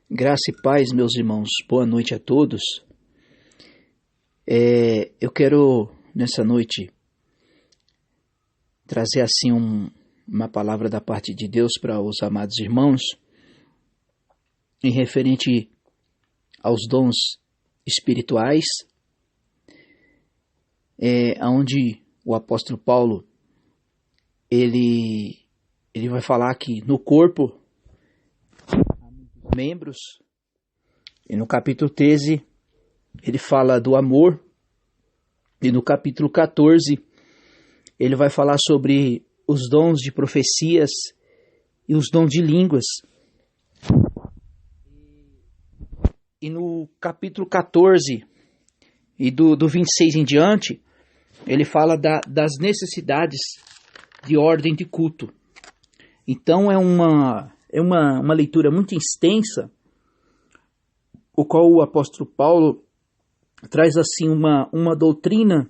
Graça e paz, meus irmãos. Boa noite a todos. Eu quero, nessa noite, trazer assim uma palavra da parte de Deus para os amados irmãos, em referente aos dons espirituais, onde o apóstolo Paulo, ele vai falar que no corpo membros, e no capítulo 13 ele fala do amor, e no capítulo 14 ele vai falar sobre os dons de profecias e os dons de línguas. E no capítulo 14 e do 26 em diante, ele fala das necessidades de ordem de culto. Então é uma leitura muito extensa, o qual o apóstolo Paulo traz assim uma doutrina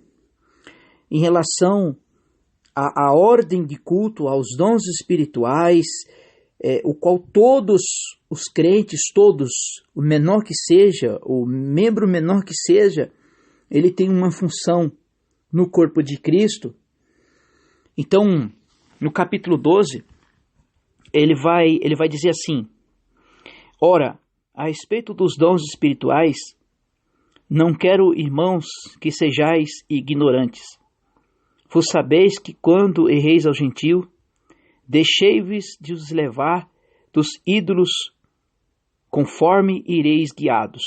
em relação à ordem de culto, aos dons espirituais, o qual todos os crentes, todos, o menor que seja, o membro menor que seja, ele tem uma função no corpo de Cristo. Então, no capítulo 12, ele vai dizer assim: ora, a respeito dos dons espirituais, não quero, irmãos, que sejais ignorantes. Vos sabeis que quando erreis ao gentio, deixei-vos de os levar dos ídolos, conforme ireis guiados.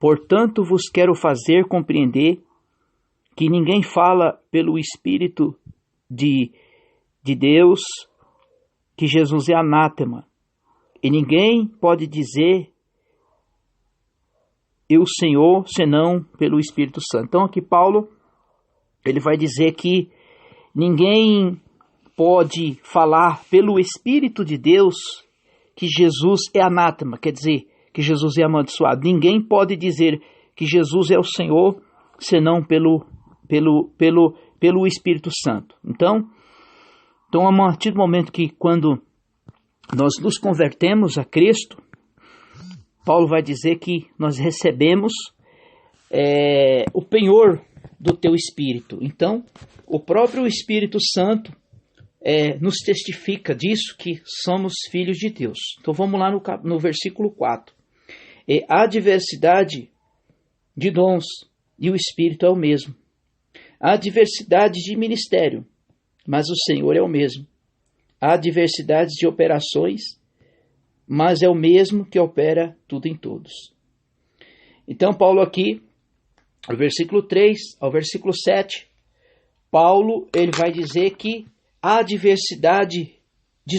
Portanto, vos quero fazer compreender que ninguém fala pelo Espírito de Deus, que Jesus é anátema, e ninguém pode dizer eu Senhor, senão pelo Espírito Santo. Então aqui Paulo, ele vai dizer que ninguém pode falar pelo Espírito de Deus que Jesus é anátema, quer dizer, que Jesus é amaldiçoado. Ninguém pode dizer que Jesus é o Senhor, senão pelo Espírito Santo. Então, a partir do momento que quando nós nos convertemos a Cristo, Paulo vai dizer que nós recebemos o penhor do teu Espírito. Então, o próprio Espírito Santo nos testifica disso, que somos filhos de Deus. Então vamos lá no versículo 4. Há diversidade de dons, e o Espírito é o mesmo. Há diversidade de ministério, mas o Senhor é o mesmo. Há diversidade de operações, mas é o mesmo que opera tudo em todos. Então, Paulo aqui, do versículo 3 ao versículo 7, Paulo ele vai dizer que há diversidade de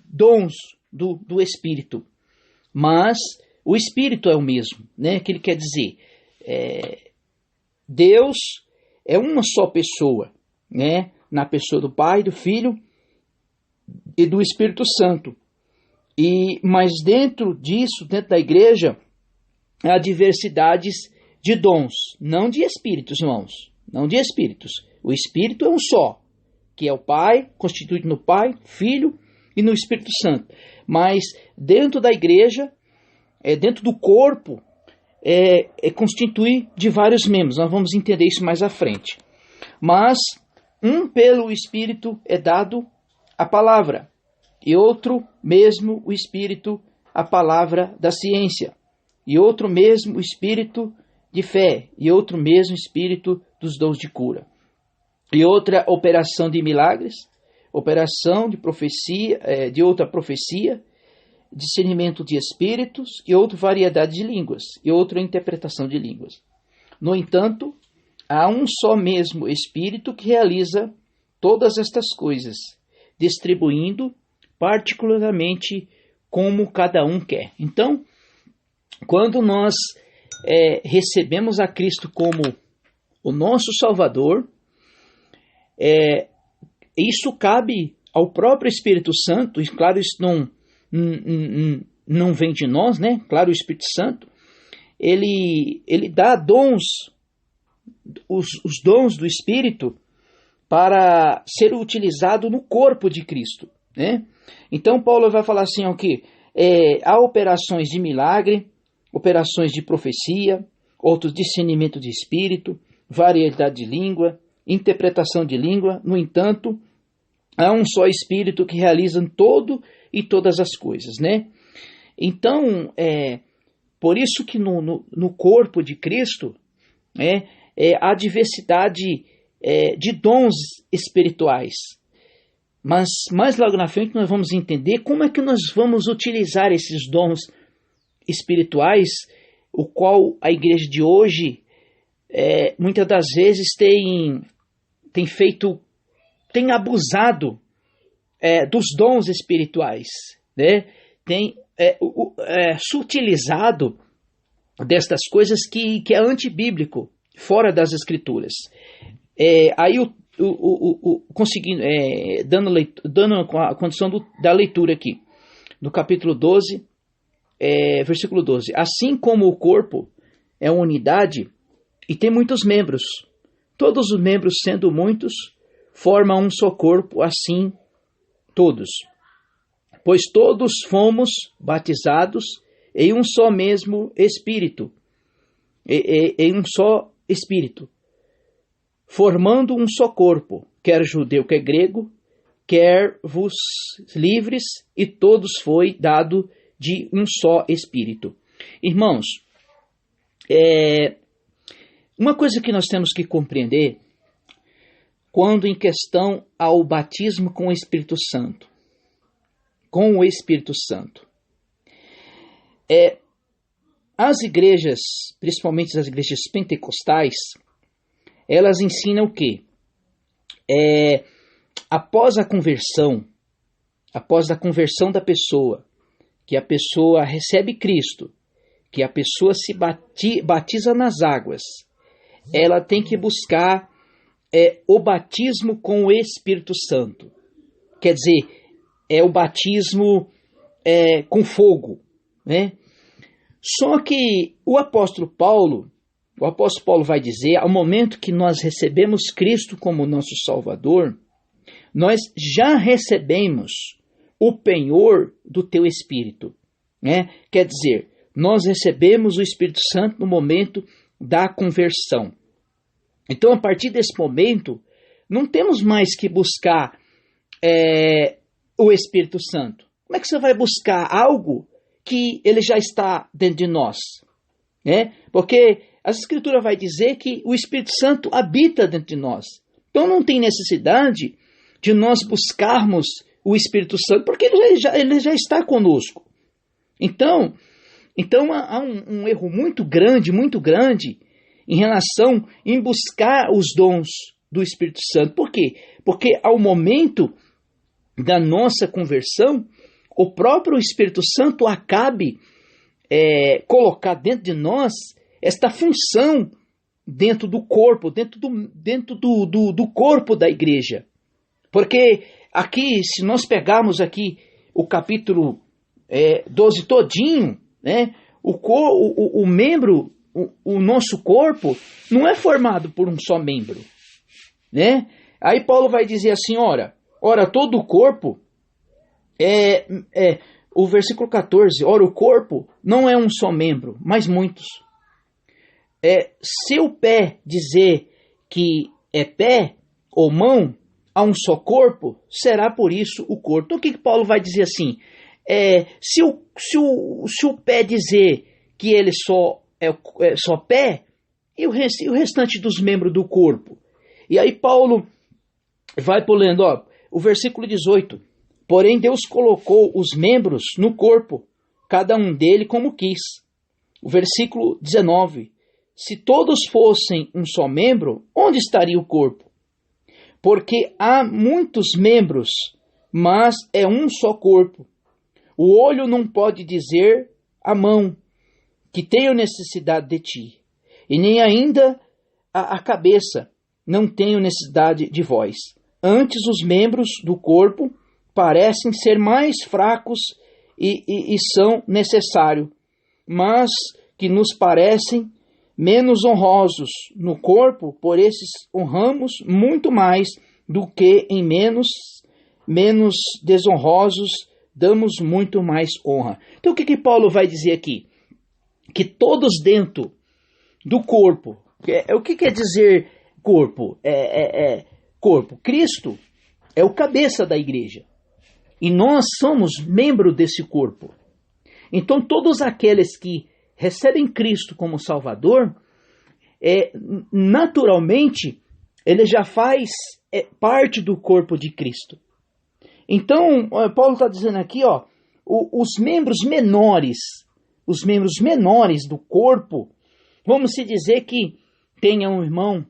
dons do Espírito, mas o Espírito é o mesmo, né? Que ele quer dizer, Deus é uma só pessoa, né? Na pessoa do Pai, do Filho e do Espírito Santo. Mas dentro disso, dentro da igreja, há diversidades de dons, não de espíritos, irmãos, não de espíritos. O Espírito é um só, que é o Pai, constituído no Pai, Filho e no Espírito Santo. Mas dentro da igreja, dentro do corpo, constitui de vários membros. Nós vamos entender isso mais à frente. Mas pelo Espírito é dado a palavra, e outro mesmo o Espírito a palavra da ciência, e outro mesmo o Espírito de fé, e outro mesmo Espírito dos dons de cura, e outra operação de milagres, operação de profecia, de outra profecia, discernimento de espíritos, e outra variedade de línguas, e outra interpretação de línguas. No entanto, há um só mesmo Espírito que realiza todas estas coisas, distribuindo particularmente como cada um quer. Então, quando nós recebemos a Cristo como o nosso Salvador, isso cabe ao próprio Espírito Santo, e claro, isso não vem de nós, né? Claro, o Espírito Santo, ele dá dons, os dons do Espírito, para ser utilizado no corpo de Cristo, né? Então Paulo vai falar assim, ó, que Há operações de milagre, operações de profecia, outros discernimento de espírito, variedade de língua, interpretação de língua. No entanto, há um só Espírito que realiza todo e todas as coisas, né? Então, por isso que no corpo de Cristo há diversidade de dons espirituais. Mas mais logo na frente nós vamos entender como é que nós vamos utilizar esses dons espirituais, o qual a igreja de hoje muitas das vezes tem abusado dos dons espirituais, né? Tem sutilizado destas coisas que é antibíblico, fora das escrituras. Aí conseguindo, dando a condição da leitura aqui, no capítulo 12, versículo 12. Assim como o corpo é uma unidade e tem muitos membros, todos os membros sendo muitos, formam um só corpo, assim todos. Pois todos fomos batizados em um só mesmo Espírito, em um só Espírito, formando um só corpo, quer judeu, quer grego, quer vos livres, e todos foi dado de um só Espírito. Irmãos, uma coisa que nós temos que compreender quando em questão ao batismo com o Espírito Santo. Com o Espírito Santo. As igrejas, principalmente as igrejas pentecostais, elas ensinam o quê? Após a conversão da pessoa, que a pessoa recebe Cristo, que a pessoa se batiza nas águas, ela tem que buscar o batismo com o Espírito Santo. Quer dizer, o batismo com fogo, né? Só que o apóstolo Paulo vai dizer, ao momento que nós recebemos Cristo como nosso Salvador, nós já recebemos o penhor do teu Espírito, né? Quer dizer, nós recebemos o Espírito Santo no momento da conversão. Então, a partir desse momento, não temos mais que buscar o Espírito Santo. Como é que você vai buscar algo que ele já está dentro de nós? Né? Porque a Escritura vai dizer que o Espírito Santo habita dentro de nós. Então não tem necessidade de nós buscarmos o Espírito Santo, porque ele já está conosco. Então há um erro muito grande em relação em buscar os dons do Espírito Santo. Por quê? Porque ao momento da nossa conversão, o próprio Espírito Santo acabe colocar dentro de nós esta função dentro do corpo, dentro do corpo da igreja. Porque aqui, se nós pegarmos aqui o capítulo 12 todinho, né, o membro, o nosso corpo, não é formado por um só membro, né? Aí Paulo vai dizer assim, ora, todo o corpo, o versículo 14, ora, o corpo não é um só membro, mas muitos. Se o pé dizer que é pé ou mão, há um só corpo, será por isso o corpo. Então o que Paulo vai dizer assim? Se o pé dizer que ele só pé, e o restante dos membros do corpo? E aí Paulo vai pulando, o versículo 18. Porém Deus colocou os membros no corpo, cada um dele como quis. O versículo 19. Se todos fossem um só membro, onde estaria o corpo? Porque há muitos membros, mas é um só corpo. O olho não pode dizer à mão que tenho necessidade de ti, e nem ainda a cabeça não tenho necessidade de vós. Antes os membros do corpo parecem ser mais fracos e são necessários, mas que nos parecem menos honrosos no corpo, por esses honramos muito mais do que em menos desonrosos, damos muito mais honra. Então o que Paulo vai dizer aqui? Que todos dentro do corpo, o que quer dizer corpo? Corpo. Cristo é o cabeça da igreja. E nós somos membro desse corpo. Então todos aqueles que recebem Cristo como Salvador, naturalmente, ele já faz parte do corpo de Cristo. Então, Paulo está dizendo aqui, os membros menores do corpo, vamos se dizer que tenha um irmão,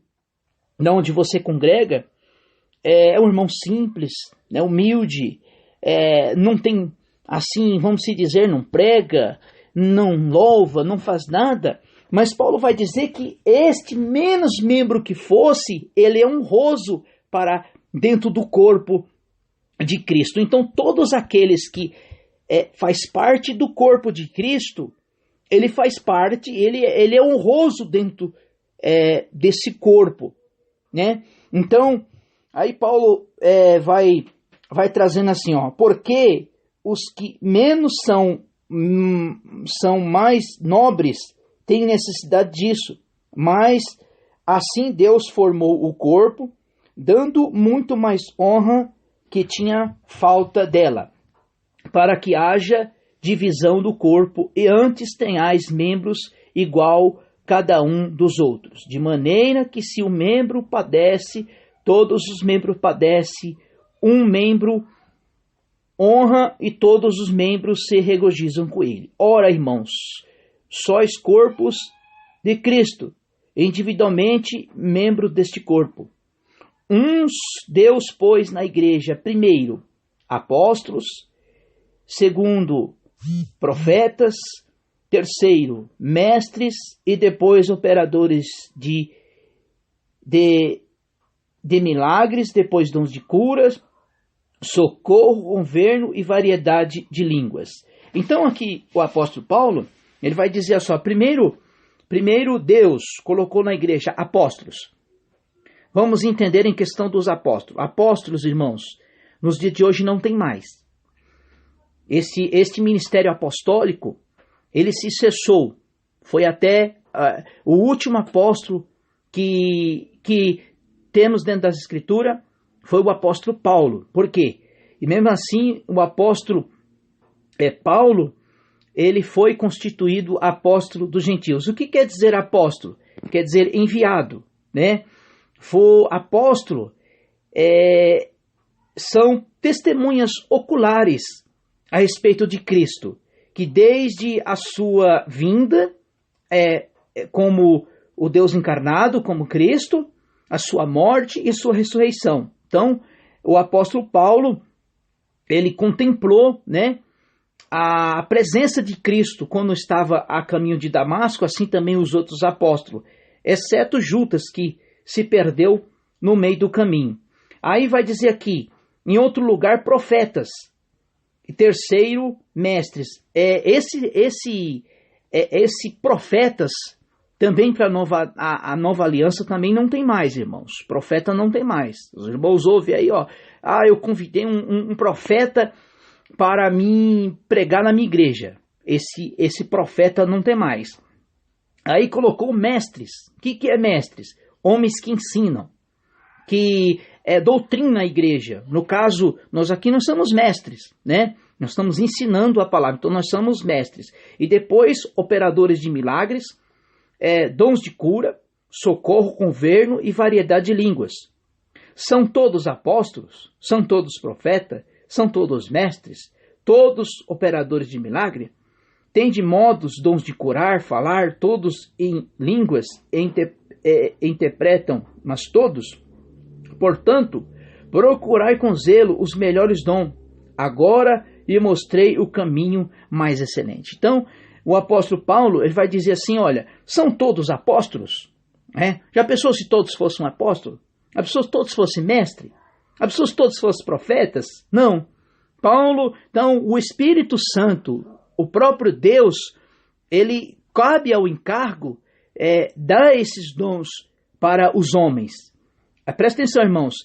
de onde você congrega, é um irmão simples, humilde, não tem, assim, vamos se dizer, não prega, não louva, não faz nada, mas Paulo vai dizer que este menos membro que fosse, ele é honroso para dentro do corpo de Cristo. Então todos aqueles que faz parte do corpo de Cristo, ele faz parte, ele é honroso dentro desse corpo, né? Então aí Paulo vai trazendo assim, porque os que menos são mais nobres têm necessidade disso, mas assim Deus formou o corpo, dando muito mais honra que tinha falta dela, para que haja divisão do corpo e antes tenhais membros igual cada um dos outros, de maneira que se um membro padece, todos os membros padecem, um membro honra e todos os membros se regozijam com ele. Ora, irmãos, sois corpos de Cristo, individualmente membros deste corpo. Uns Deus pôs na igreja, primeiro, apóstolos, segundo, profetas, terceiro, mestres e depois operadores de milagres, depois dons de curas, socorro, governo e variedade de línguas. Então aqui o apóstolo Paulo, ele vai dizer só, primeiro Deus colocou na igreja apóstolos. Vamos entender em questão dos apóstolos. Apóstolos, irmãos, nos dias de hoje não tem mais. Este ministério apostólico, ele se cessou. Foi até o último apóstolo que temos dentro das Escrituras, foi o apóstolo Paulo. Por quê? E mesmo assim, o apóstolo Paulo, ele foi constituído apóstolo dos gentios. O que quer dizer apóstolo? Quer dizer enviado, né? Apóstolo são testemunhas oculares a respeito de Cristo, que desde a sua vinda, como o Deus encarnado, como Cristo, a sua morte e sua ressurreição. Então, o apóstolo Paulo, ele contemplou, né, a presença de Cristo quando estava a caminho de Damasco, assim também os outros apóstolos, exceto Judas, que se perdeu no meio do caminho. Aí vai dizer aqui, em outro lugar, profetas. E terceiro, mestres. Esse profetas, também para a nova aliança, também não tem mais, irmãos. Profeta não tem mais. Os irmãos ouvem aí, eu convidei um profeta para me pregar na minha igreja. Esse profeta não tem mais. Aí colocou mestres. O que é mestres? Homens que ensinam, que doutrina a igreja. No caso, nós aqui não somos mestres, né? Nós estamos ensinando a palavra, então nós somos mestres. E depois, operadores de milagres, dons de cura, socorro, governo e variedade de línguas. São todos apóstolos? São todos profetas? São todos mestres? Todos operadores de milagre? Tem de modos dons de curar, falar, todos em línguas interpretam, mas todos? Portanto, procurai com zelo os melhores dons. Agora lhe mostrei o caminho mais excelente. Então, o apóstolo Paulo, ele vai dizer assim, olha, são todos apóstolos? Já pensou se todos fossem apóstolos? Já pensou se todos fossem mestres? Já pensou se todos fossem profetas? Não. Paulo, então, o Espírito Santo, o próprio Deus, ele cabe ao encargo dar esses dons para os homens. Presta atenção, irmãos,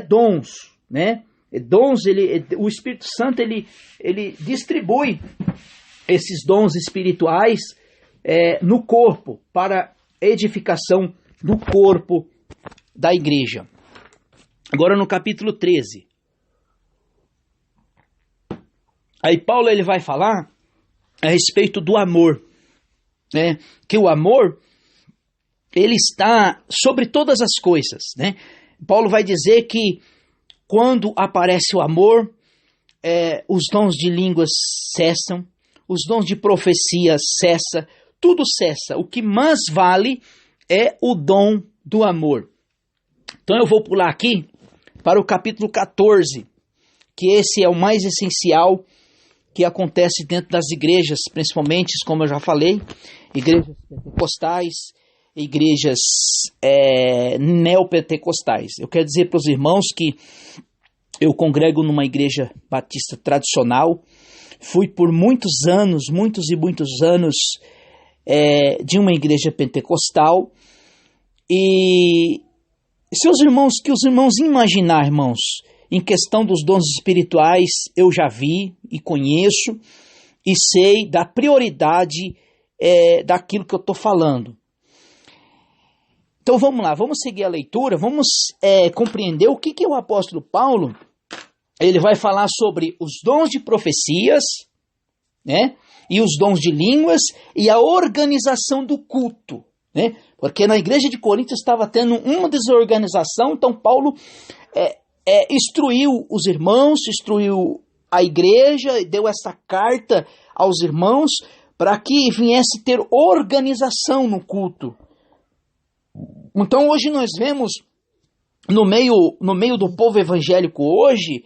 dons, né? Dons, o Espírito Santo, ele distribui esses dons espirituais no corpo, para edificação do corpo da igreja. Agora no capítulo 13. Aí Paulo ele vai falar a respeito do amor, né? Que o amor, ele está sobre todas as coisas, né? Paulo vai dizer que quando aparece o amor, os dons de línguas cessam, os dons de profecia cessam, tudo cessa. O que mais vale é o dom do amor. Então eu vou pular aqui para o capítulo 14, que esse é o mais essencial que acontece dentro das igrejas, principalmente, como eu já falei, igrejas pentecostais, igrejas neopentecostais. Eu quero dizer para os irmãos que eu congrego numa igreja batista tradicional, fui por muitos e muitos anos de uma igreja pentecostal, e se os irmãos imaginar, irmãos, em questão dos dons espirituais, eu já vi e conheço e sei da prioridade daquilo que eu estou falando. Então vamos lá, vamos seguir a leitura, vamos compreender o que o apóstolo Paulo, ele vai falar sobre os dons de profecias, né, e os dons de línguas e a organização do culto, né, porque na igreja de Corinto estava tendo uma desorganização, então Paulo instruiu os irmãos, instruiu a igreja, deu essa carta aos irmãos para que viesse ter organização no culto. Então hoje nós vemos no meio do povo evangélico hoje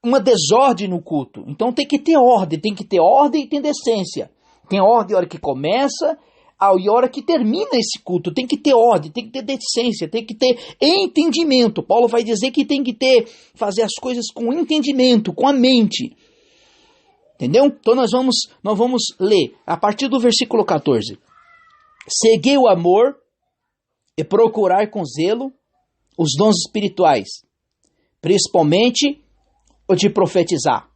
uma desordem no culto. Então tem que ter ordem e tem decência. Tem ordem a hora que começa e a hora que termina esse culto. Tem que ter ordem, tem que ter decência, tem que ter entendimento. Paulo vai dizer que tem que fazer as coisas com entendimento, com a mente. Entendeu? Então nós vamos ler a partir do versículo 14. Seguir o amor e procurar com zelo os dons espirituais, principalmente o de profetizar.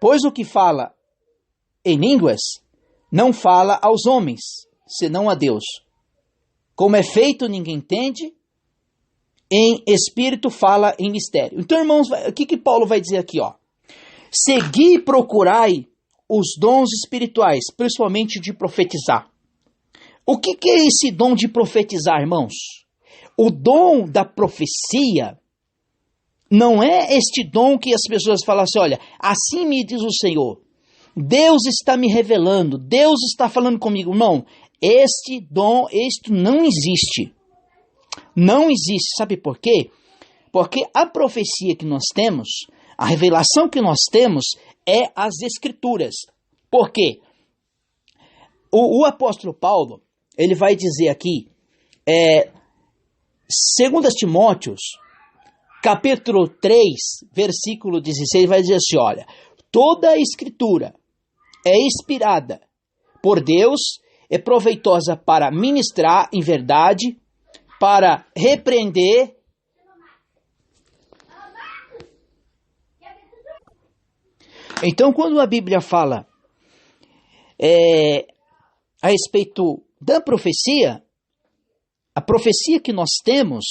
Pois o que fala em línguas não fala aos homens, senão a Deus. Como é feito, ninguém entende, em espírito fala em mistério. Então, irmãos, o que Paulo vai dizer aqui? Segui e procurai os dons espirituais, principalmente de profetizar. O que é esse dom de profetizar, irmãos? O dom da profecia não é este dom que as pessoas falam assim, olha, assim me diz o Senhor, Deus está me revelando, Deus está falando comigo. Não, este dom, não existe. Não existe, sabe por quê? Porque a profecia que nós temos, a revelação que nós temos é as Escrituras. Por quê? O apóstolo Paulo, ele vai dizer aqui, 2 Timóteos, capítulo 3, versículo 16, vai dizer assim, olha, toda a Escritura é inspirada por Deus, é proveitosa para ministrar em verdade, para repreender, então quando a Bíblia fala a respeito da profecia, a profecia que nós temos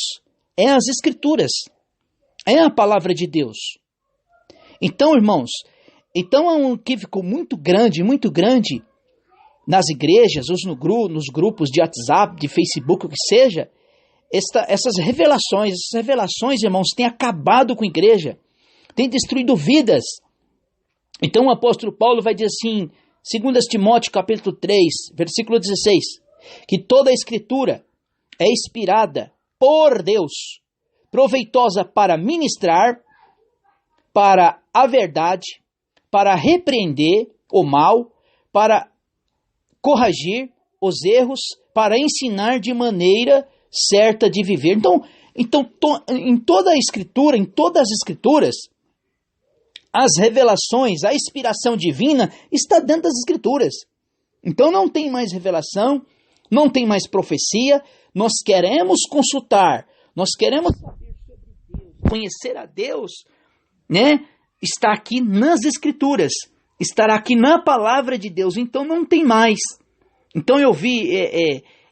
é as Escrituras, é a palavra de Deus. Então, irmãos, há um equívoco muito grande nas igrejas, ou nos grupos de WhatsApp, de Facebook, o que seja, essas revelações, irmãos, têm acabado com a igreja, têm destruído vidas. Então o apóstolo Paulo vai dizer assim, 2 Timóteo capítulo 3, versículo 16, que toda a Escritura é inspirada por Deus, proveitosa para ministrar, para a verdade, para repreender o mal, para corrigir os erros, para ensinar de maneira certa de viver. Então em toda a Escritura, em todas as Escrituras, as revelações, a inspiração divina está dentro das Escrituras. Então não tem mais revelação, não tem mais profecia. Nós queremos consultar, nós queremos saber sobre Deus, conhecer a Deus né? Está aqui nas Escrituras, estará aqui na palavra de Deus, então não tem mais. Então eu vi,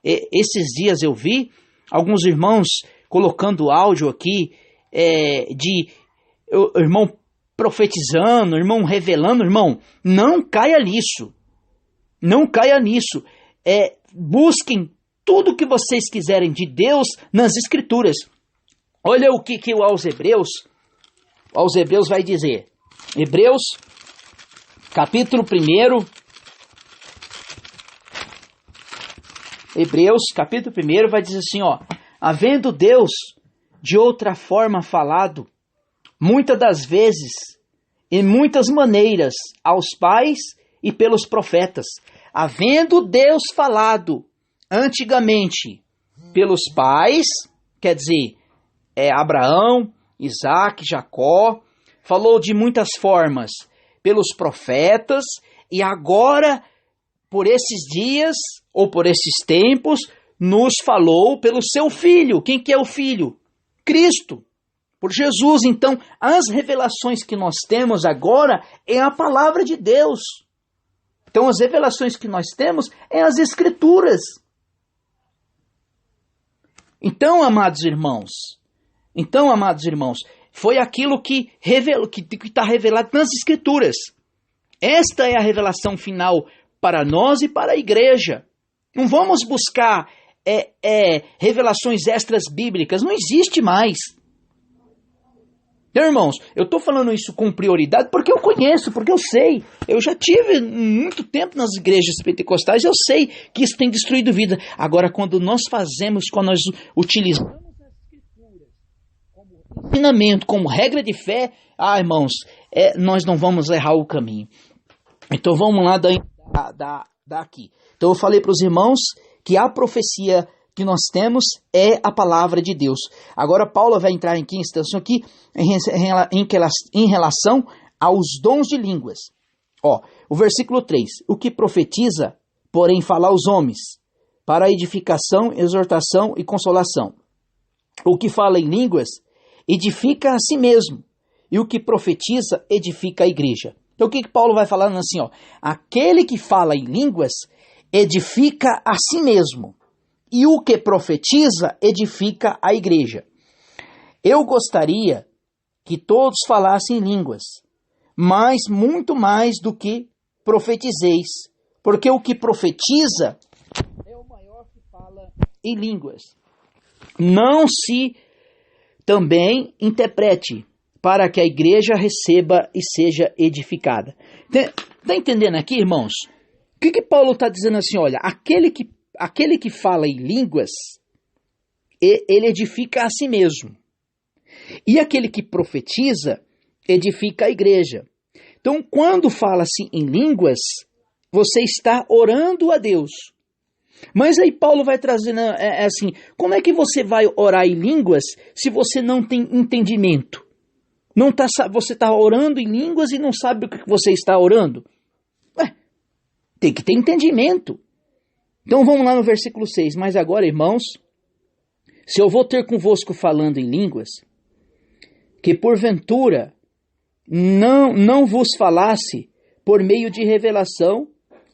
esses dias eu vi alguns irmãos colocando áudio aqui, de irmão profetizando, irmão revelando, irmão, não caia nisso. Não caia nisso. Busquem tudo que vocês quiserem de Deus nas Escrituras. Olha o que aos Hebreus vai dizer. Hebreus, capítulo 1. Hebreus, capítulo 1, vai dizer assim, ó. Havendo Deus de outra forma falado, muitas das vezes, em muitas maneiras, aos pais e pelos profetas. Havendo Deus falado antigamente pelos pais, quer dizer, Abraão, Isaac, Jacó, falou de muitas formas pelos profetas, e agora, por esses dias, ou por esses tempos, nos falou pelo seu Filho. Quem que é o Filho? Cristo, por Jesus. Então, as revelações que nós temos agora é a palavra de Deus. Então, as revelações que nós temos é as Escrituras. Então, amados irmãos, foi aquilo que está revelado nas Escrituras. Esta é a revelação final para nós e para a igreja. Não vamos buscar revelações extras bíblicas, não existe mais. Então, irmãos, eu estou falando isso com prioridade porque eu conheço, porque eu sei. Eu já tive muito tempo nas igrejas pentecostais, eu sei que isso tem destruído vida. Agora, quando nós utilizamos as Escrituras como ensinamento, como regra de fé, irmãos, nós não vamos errar o caminho. Então, vamos lá daqui. Então, eu falei para os irmãos que a profecia que nós temos é a palavra de Deus. Agora Paulo vai entrar aqui em situação aqui em relação aos dons de línguas. O versículo 3. O que profetiza, porém fala aos homens, para edificação, exortação e consolação. O que fala em línguas, edifica a si mesmo. E o que profetiza, edifica a igreja. Então o que Paulo vai falando assim? Aquele que fala em línguas, edifica a si mesmo. E o que profetiza, edifica a igreja. Eu gostaria que todos falassem línguas, mas muito mais do que profetizeis, porque o que profetiza é o maior que fala em línguas. Não se também interprete, para que a igreja receba e seja edificada. Está entendendo aqui, irmãos? O que Paulo está dizendo assim? Olha, aquele que fala em línguas, ele edifica a si mesmo. E aquele que profetiza, edifica a igreja. Então, quando fala-se em línguas, você está orando a Deus. Mas aí Paulo vai trazendo assim, como é que você vai orar em línguas se você não tem entendimento? Você está orando em línguas e não sabe o que você está orando? Tem que ter entendimento. Então vamos lá no versículo 6. Mas agora, irmãos, se eu vou ter convosco falando em línguas, que porventura não vos falasse por meio de revelação,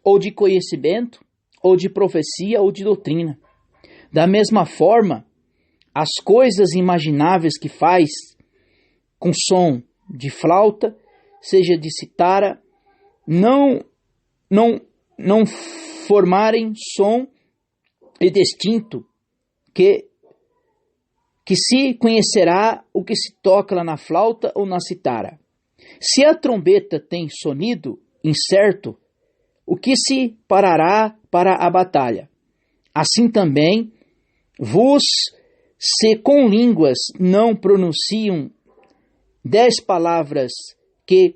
ou de conhecimento, ou de profecia, ou de doutrina. Da mesma forma, as coisas imagináveis que faz com som de flauta, seja de citara, não formarem som e distinto, que se conhecerá o que se toca lá na flauta ou na citara. Se a trombeta tem sonido incerto, o que se parará para a batalha? Assim também, se com línguas não pronunciam 10 palavras que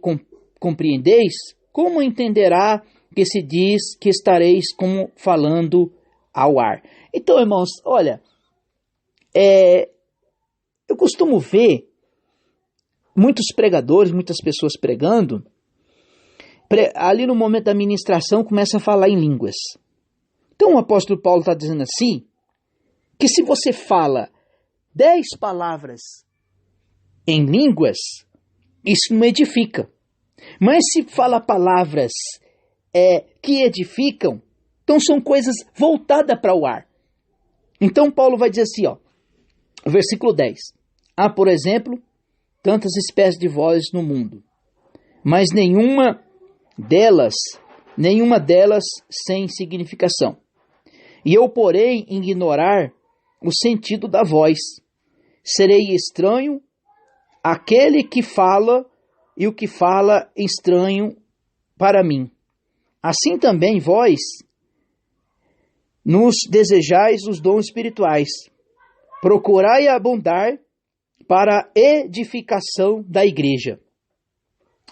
compreendeis, como entenderá que se diz que estareis como falando ao ar? Então, irmãos, olha, eu costumo ver muitos pregadores, muitas pessoas pregando, ali no momento da ministração começa a falar em línguas. Então o apóstolo Paulo está dizendo assim, que se você fala 10 palavras em línguas, isso não edifica. Mas se fala palavras que edificam, então são coisas voltadas para o ar. Então Paulo vai dizer assim, versículo 10. Há, por exemplo, tantas espécies de vozes no mundo, mas nenhuma delas sem significação. E eu, porém, ignorar o sentido da voz. Serei estranho àquele que fala, e o que fala estranho para mim. Assim também vós nos desejais os dons espirituais. Procurai abundar para a edificação da igreja.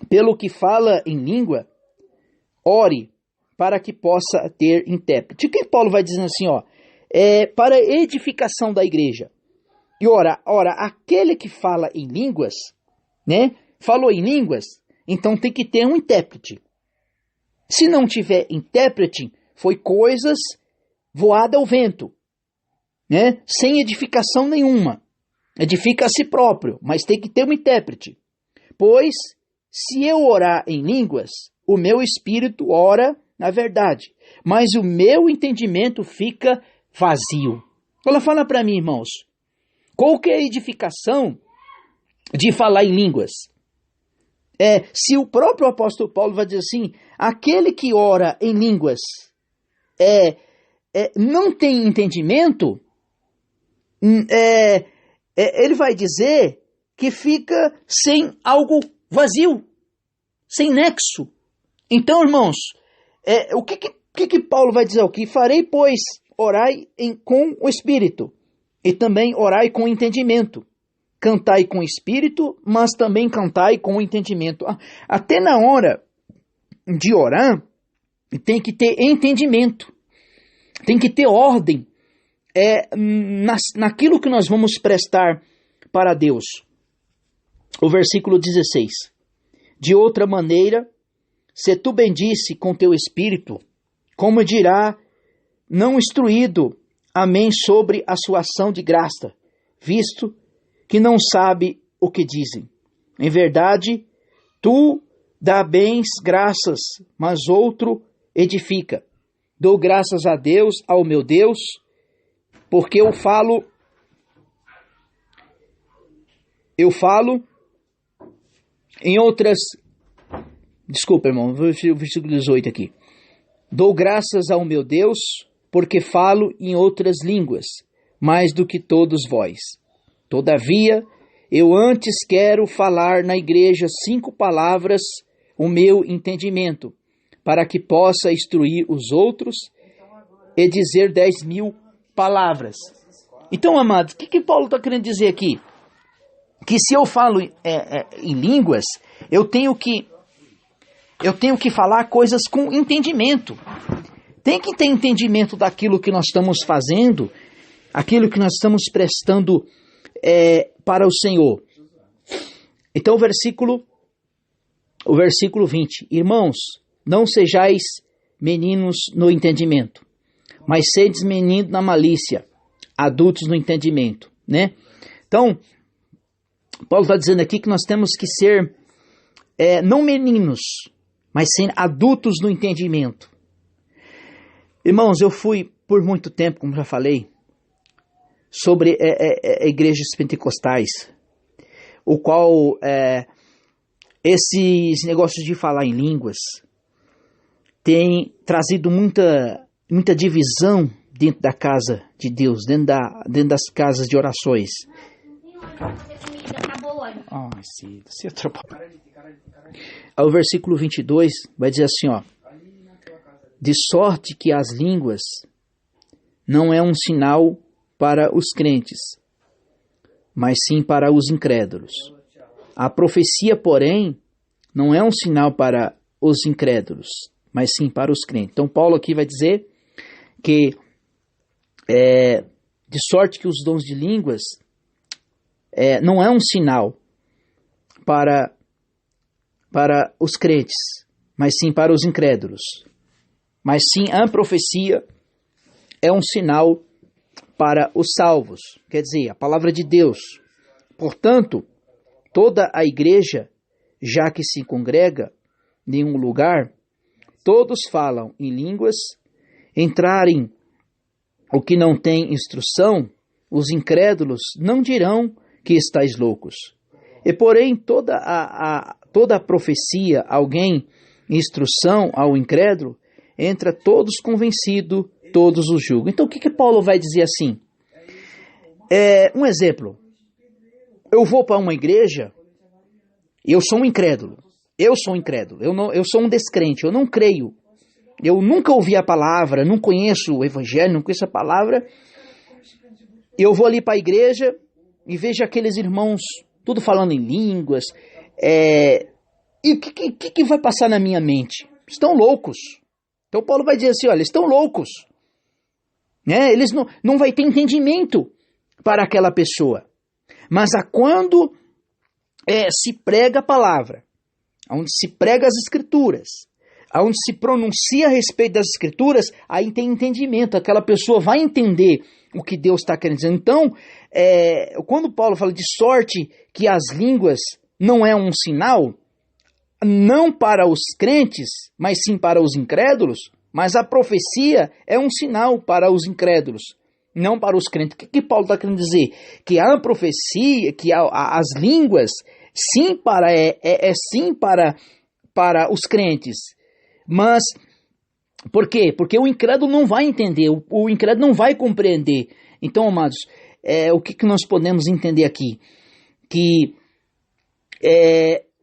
Pelo que fala em língua, ore para que possa ter intérprete. O que Paulo vai dizendo assim, para a edificação da igreja. E ora, aquele que fala em línguas, né? Falou em línguas, então tem que ter um intérprete. Se não tiver intérprete, foi coisas voadas ao vento, né? Sem edificação nenhuma. Edifica a si próprio, mas tem que ter um intérprete. Pois, se eu orar em línguas, o meu espírito ora na verdade, mas o meu entendimento fica vazio. Ela fala para mim, irmãos, qual que é a edificação de falar em línguas? Se o próprio apóstolo Paulo vai dizer assim, aquele que ora em línguas não tem entendimento, ele vai dizer que fica sem algo vazio, sem nexo. Então, irmãos, o que Paulo vai dizer aqui? Farei, pois, orai com o Espírito, e também orai com o entendimento. Cantai com o Espírito, mas também cantai com o entendimento. Até na hora de orar, tem que ter entendimento, tem que ter ordem naquilo que nós vamos prestar para Deus. O versículo 16. De outra maneira, se tu bendisse com teu espírito, como dirá, não instruído, amém, sobre a sua ação de graça, visto que não sabe o que dizem. Em verdade, tu dá bens graças, mas outro edifica. Dou graças a Deus, ao meu Deus, porque eu falo em outras... Desculpa, irmão, versículo 18 aqui. Dou graças ao meu Deus, porque falo em outras línguas, mais do que todos vós. Todavia, eu antes quero falar na igreja 5 palavras, o meu entendimento, para que possa instruir os outros e dizer 10.000 palavras. Então, amados, o que Paulo está querendo dizer aqui? Que se eu falo em línguas, eu tenho que falar coisas com entendimento. Tem que ter entendimento daquilo que nós estamos fazendo, aquilo que nós estamos prestando para o Senhor. Então o versículo 20. Irmãos, não sejais meninos no entendimento, mas sedes meninos na malícia, adultos no entendimento, né? Então, Paulo está dizendo aqui que nós temos que ser não meninos, mas sim adultos no entendimento. Irmãos, eu fui por muito tempo, como já falei, sobre igrejas pentecostais, o qual esses negócios de falar em línguas têm trazido muita divisão dentro da casa de Deus, dentro das casas de orações. O versículo 22 vai dizer assim, de sorte que as línguas não é um sinal para os crentes, mas sim para os incrédulos. A profecia, porém, não é um sinal para os incrédulos, mas sim para os crentes. Então Paulo aqui vai dizer que de sorte que os dons de línguas não é um sinal para os crentes, mas sim para os incrédulos. Mas sim, a profecia é um sinal para os salvos, quer dizer, a palavra de Deus. Portanto, toda a igreja já que se congrega em um lugar, todos falam em línguas, entrarem o que não tem instrução, os incrédulos não dirão que estáis loucos. E porém toda a profecia, alguém instrução ao incrédulo, entra todos convencidos, todos os julgam. Então o que Paulo vai dizer assim? Um exemplo. Eu vou para uma igreja, eu sou um incrédulo. Eu sou um descrente, eu não creio. Eu nunca ouvi a palavra, não conheço o evangelho, não conheço a palavra. Eu vou ali para a igreja e vejo aqueles irmãos tudo falando em línguas. E o que vai passar na minha mente? Estão loucos. Então Paulo vai dizer assim, olha, estão loucos. Eles não vai ter entendimento para aquela pessoa. Mas quando se prega a palavra, onde se prega as escrituras, onde se pronuncia a respeito das escrituras, aí tem entendimento, aquela pessoa vai entender o que Deus está querendo dizer. Então, quando Paulo fala de sorte que as línguas não é um sinal, não para os crentes, mas sim para os incrédulos, mas a profecia é um sinal para os incrédulos, não para os crentes. O que Paulo está querendo dizer? Que a profecia, que as línguas, sim sim para os crentes. Mas, por quê? Porque o incrédulo não vai entender, o incrédulo não vai compreender. Então, amados, o que nós podemos entender aqui? Que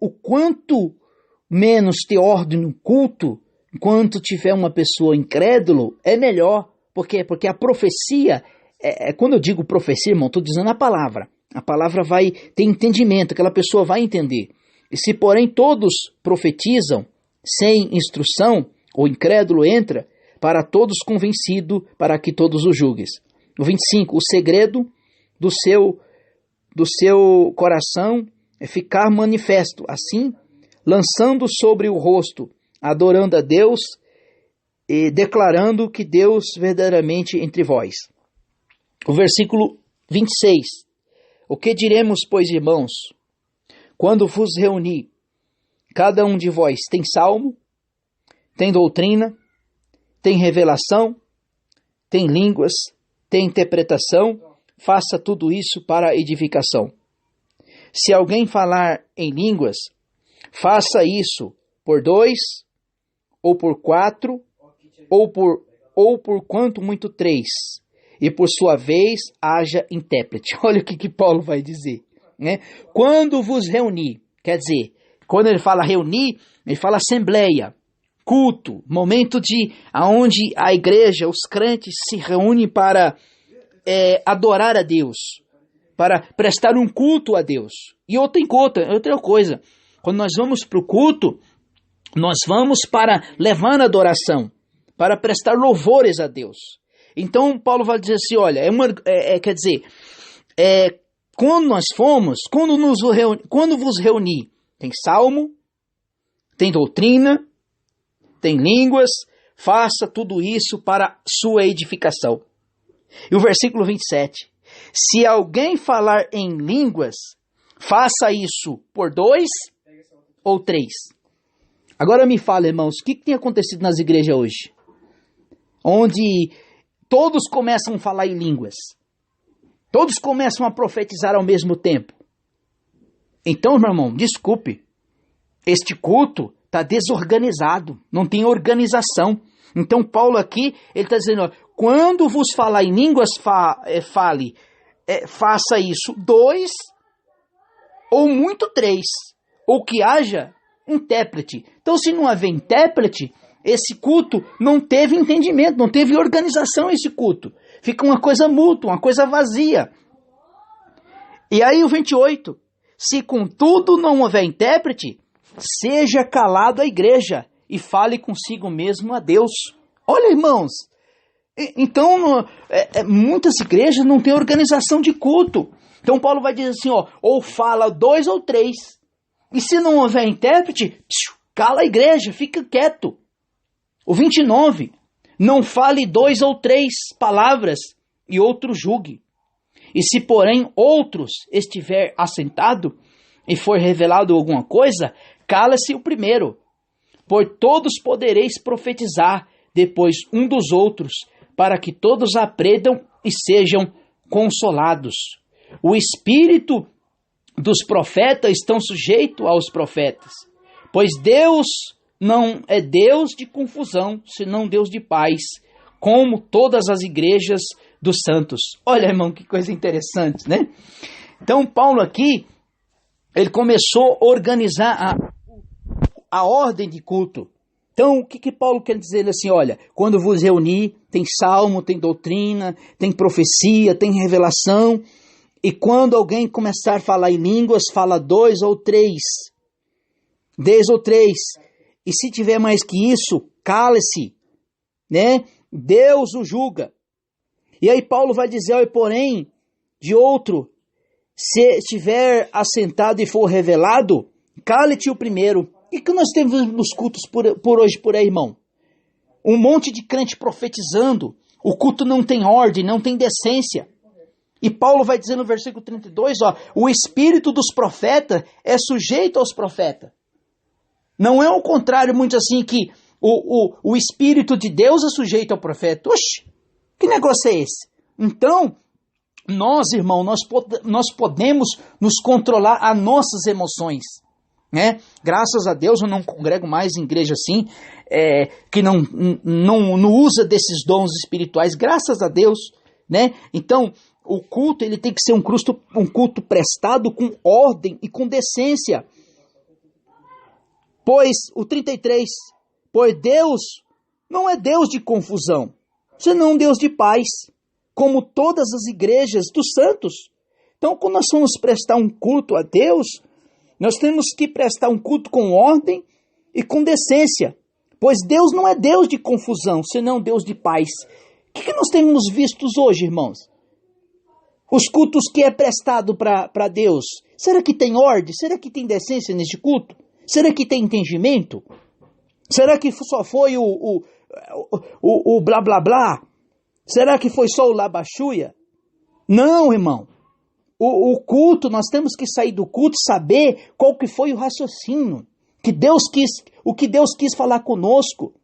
o quanto menos ter ordem no culto, enquanto tiver uma pessoa incrédulo, é melhor. Por quê? Porque a profecia, quando eu digo profecia, irmão, estou dizendo a palavra. A palavra vai ter entendimento, aquela pessoa vai entender. E se, porém, todos profetizam sem instrução, o incrédulo entra, para todos convencido, para que todos o julgues. O 25, o segredo do seu coração é ficar manifesto, assim, lançando sobre o rosto, adorando a Deus e declarando que Deus verdadeiramente entre vós. O versículo 26. O que diremos, pois, irmãos? Quando vos reuni, cada um de vós tem salmo, tem doutrina, tem revelação, tem línguas, tem interpretação, faça tudo isso para edificação. Se alguém falar em línguas, faça isso por 2, ou por 4, ou por quanto muito 3, e por sua vez haja intérprete. Olha o que Paulo vai dizer, né? Quando vos reunir, quer dizer, quando ele fala reunir, ele fala assembleia, culto, momento onde a igreja, os crentes se reúnem para adorar a Deus, para prestar um culto a Deus. E outra coisa, quando nós vamos para o culto, nós vamos para levar a adoração, para prestar louvores a Deus. Então Paulo vai dizer assim, olha, quer dizer, quando vos reunir, tem salmo, tem doutrina, tem línguas, faça tudo isso para sua edificação. E o versículo 27, se alguém falar em línguas, faça isso por 2 ou 3. Agora me fala, irmãos, o que tem acontecido nas igrejas hoje? Onde todos começam a falar em línguas. Todos começam a profetizar ao mesmo tempo. Então, meu irmão, desculpe. Este culto está desorganizado. Não tem organização. Então, Paulo aqui, ele está dizendo, ó, quando vos falar em línguas, faça isso 2 ou muito 3. Ou que haja intérprete. Então, se não haver intérprete, esse culto não teve entendimento, não teve organização esse culto. Fica uma coisa mútua, uma coisa vazia. E aí o 28. Se contudo não houver intérprete, seja calado a igreja e fale consigo mesmo a Deus. Olha, irmãos. Então, muitas igrejas não têm organização de culto. Então Paulo vai dizer assim, ó, ou fala 2 ou 3. E se não houver intérprete, cala a igreja, fica quieto. O 29, não fale 2 ou 3 palavras e outro julgue. E se porém outros estiver assentado, e for revelado alguma coisa, cala-se o primeiro. Por todos podereis profetizar depois um dos outros, para que todos aprendam e sejam consolados. O espírito dos profetas estão sujeito aos profetas, pois Deus não é Deus de confusão, senão Deus de paz, como todas as igrejas dos santos. Olha, irmão, que coisa interessante, né? Então, Paulo aqui, ele começou a organizar a ordem de culto. Então, o que Paulo quer dizer? Ele assim, olha, quando vos reunir, tem salmo, tem doutrina, tem profecia, tem revelação, e quando alguém começar a falar em línguas, fala 2 ou 3. 10 ou 3. E se tiver mais que isso, cale-se, né? Deus o julga. E aí Paulo vai dizer, olha, porém, de outro, se estiver assentado e for revelado, cale-te o primeiro. O que nós temos nos cultos por hoje, por aí, irmão? Um monte de crente profetizando. O culto não tem ordem, não tem decência. E Paulo vai dizer no versículo 32, ó, o espírito dos profetas é sujeito aos profetas. Não é o contrário, muito assim, que o Espírito de Deus é sujeito ao profeta. Oxi, que negócio é esse? Então, nós, irmão, nós podemos nos controlar as nossas emoções, né? Graças a Deus eu não congrego mais em igreja assim, que não usa desses dons espirituais, graças a Deus, né? Então, o culto ele tem que ser um culto prestado com ordem e com decência. Pois, o 33, pois Deus não é Deus de confusão, senão Deus de paz, como todas as igrejas dos santos. Então, quando nós vamos prestar um culto a Deus, nós temos que prestar um culto com ordem e com decência, pois Deus não é Deus de confusão, senão Deus de paz. O que nós temos visto hoje, irmãos? Os cultos que é prestado para Deus, será que tem ordem? Será que tem decência neste culto? Será que tem entendimento? Será que só foi o blá blá blá? Será que foi só o labachuia? Não, irmão. O culto, nós temos que sair do culto e saber qual que foi o raciocínio, o que Deus quis falar conosco.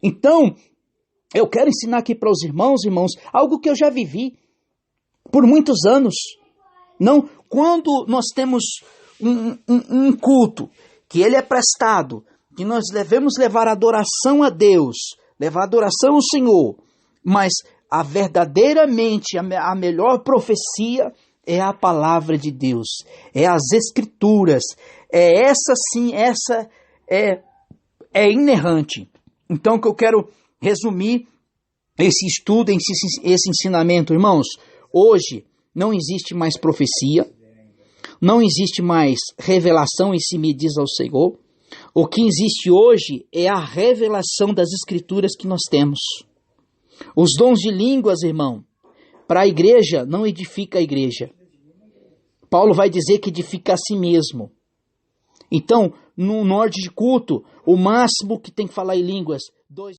Então, eu quero ensinar aqui para os irmãos, algo que eu já vivi por muitos anos. Não, quando nós temos um culto que ele é prestado, que nós devemos levar adoração a Deus, levar adoração ao Senhor, mas verdadeiramente a melhor profecia é a palavra de Deus, é as Escrituras, essa é inerrante. Então, que eu quero resumir esse estudo, esse ensinamento, irmãos. Hoje não existe mais profecia, não existe mais revelação em si me diz ao Senhor. O que existe hoje é a revelação das Escrituras que nós temos. Os dons de línguas, irmão, para a igreja, não edifica a igreja. Paulo vai dizer que edifica a si mesmo. Então, no ordem de culto, o máximo que tem que falar em línguas, 2